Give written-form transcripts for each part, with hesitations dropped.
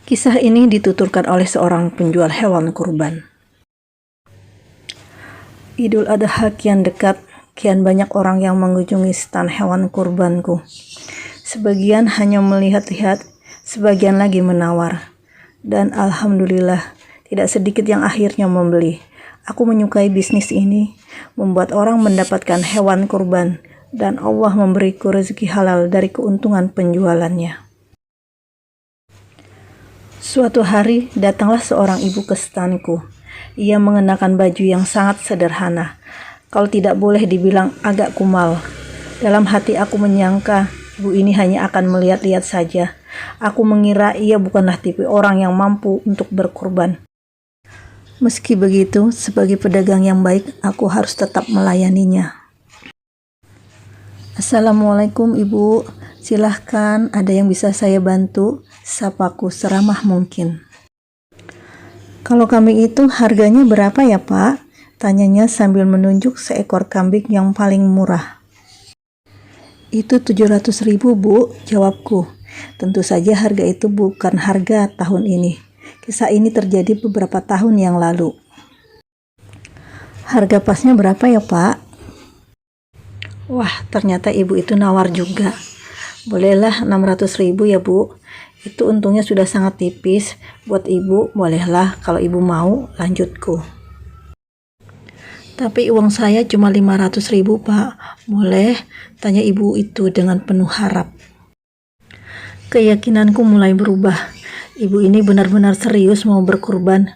Kisah ini dituturkan oleh seorang penjual hewan kurban. Idul Adha kian dekat, kian banyak orang yang mengunjungi stan hewan kurbanku. Sebagian hanya melihat-lihat, sebagian lagi menawar. Dan alhamdulillah, tidak sedikit yang akhirnya membeli. Aku menyukai bisnis ini, membuat orang mendapatkan hewan kurban, dan Allah memberiku rezeki halal dari keuntungan penjualannya. Suatu hari, datanglah seorang ibu ke stanku. Ia mengenakan baju yang sangat sederhana, kalau tidak boleh dibilang agak kumal. Dalam hati aku menyangka, ibu ini hanya akan melihat-lihat saja. Aku mengira ia bukanlah tipe orang yang mampu untuk berkorban. Meski begitu, sebagai pedagang yang baik, aku harus tetap melayaninya. Assalamualaikum ibu, silahkan, ada yang bisa saya bantu? Sapaku seramah mungkin. Kalau kambing itu harganya berapa ya pak? Tanyanya sambil menunjuk seekor kambing yang paling murah. Itu 700.000 bu, jawabku. Tentu saja harga itu bukan harga tahun ini. Kisah ini terjadi beberapa tahun yang lalu. Harga pasnya berapa ya pak? Wah, ternyata ibu itu nawar juga. Bolehlah 600.000 ya bu. Itu untungnya sudah sangat tipis. Buat ibu, bolehlah kalau ibu mau, lanjutku. Tapi uang saya cuma 500.000 pak. Boleh? Tanya ibu itu dengan penuh harap. Keyakinanku mulai berubah. Ibu ini benar-benar serius mau berkurban.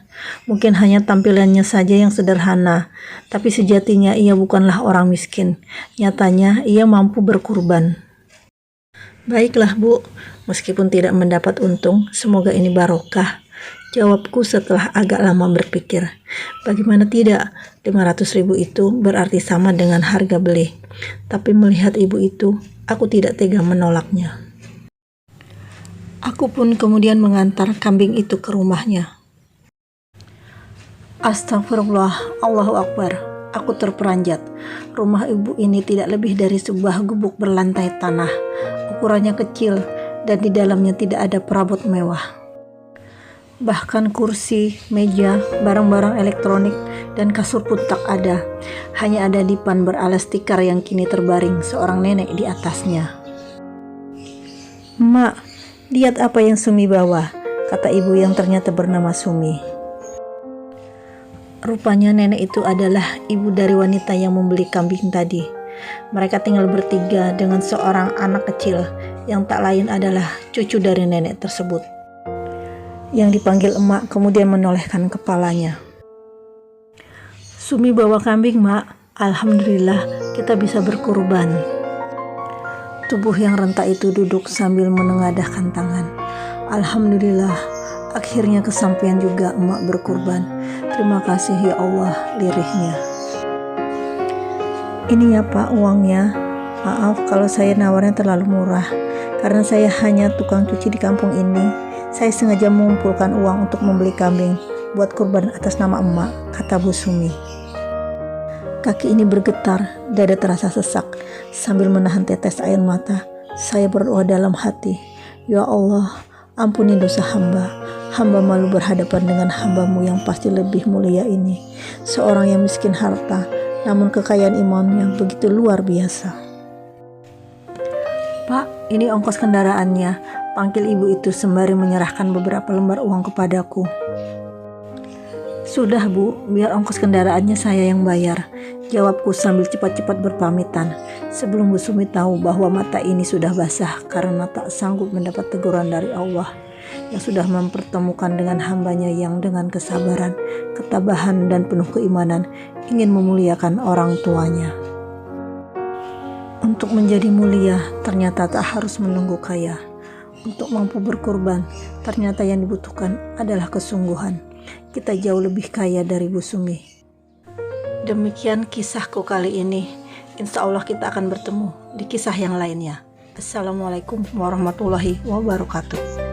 Mungkin hanya tampilannya saja yang sederhana, tapi sejatinya ia bukanlah orang miskin. Nyatanya ia mampu berkurban. Baiklah bu, meskipun tidak mendapat untung, semoga ini barokah, jawabku setelah agak lama berpikir. Bagaimana tidak, 500.000 itu berarti sama dengan harga beli. Tapi melihat ibu itu, aku tidak tega menolaknya. Aku pun kemudian mengantar kambing itu ke rumahnya. Astagfirullah, Allahu Akbar. Aku terperanjat. Rumah ibu ini tidak lebih dari sebuah gubuk berlantai tanah. Ukurannya kecil dan di dalamnya tidak ada perabot mewah. Bahkan kursi, meja, barang-barang elektronik, dan kasur pun tak ada. Hanya ada dipan beralas tikar yang kini terbaring seorang nenek di atasnya. Mak, lihat apa yang Sumi bawa, kata ibu yang ternyata bernama Sumi. Rupanya nenek itu adalah ibu dari wanita yang membeli kambing tadi. Mereka tinggal bertiga dengan seorang anak kecil yang tak lain adalah cucu dari nenek tersebut. Yang dipanggil emak kemudian menolehkan kepalanya. Sumi bawa kambing mak, alhamdulillah kita bisa berkurban. Tubuh yang rentak itu duduk sambil menengadahkan tangan. Alhamdulillah, akhirnya kesampaian juga emak berkurban. Terima kasih ya Allah, lirihnya. Ini ya pak uangnya. Maaf kalau saya nawarnya terlalu murah. Karena saya hanya tukang cuci di kampung ini. Saya sengaja mengumpulkan uang untuk membeli kambing buat kurban atas nama emak, kata Bu Sumi. Kaki ini bergetar, dada terasa sesak. Sambil menahan tetes air mata, saya berdoa dalam hati. Ya Allah, ampuni dosa hamba. Hamba malu berhadapan dengan hamba-Mu yang pasti lebih mulia ini. Seorang yang miskin harta, namun kekayaan iman yang begitu luar biasa. Pak, ini ongkos kendaraannya, panggil ibu itu sembari menyerahkan beberapa lembar uang kepadaku. Sudah bu, biar ongkos kendaraannya saya yang bayar, jawabku sambil cepat-cepat berpamitan. Sebelum Bu Sumi tahu bahwa mata ini sudah basah karena tak sanggup mendapat teguran dari Allah yang sudah mempertemukan dengan hambanya yang dengan kesabaran, ketabahan dan penuh keimanan ingin memuliakan orang tuanya. Untuk menjadi mulia ternyata tak harus menunggu kaya. Untuk mampu berkorban ternyata yang dibutuhkan adalah kesungguhan. Kita jauh lebih kaya dari Bu Sumi. Demikian kisahku kali ini. Insya Allah kita akan bertemu di kisah yang lainnya. Assalamualaikum warahmatullahi wabarakatuh.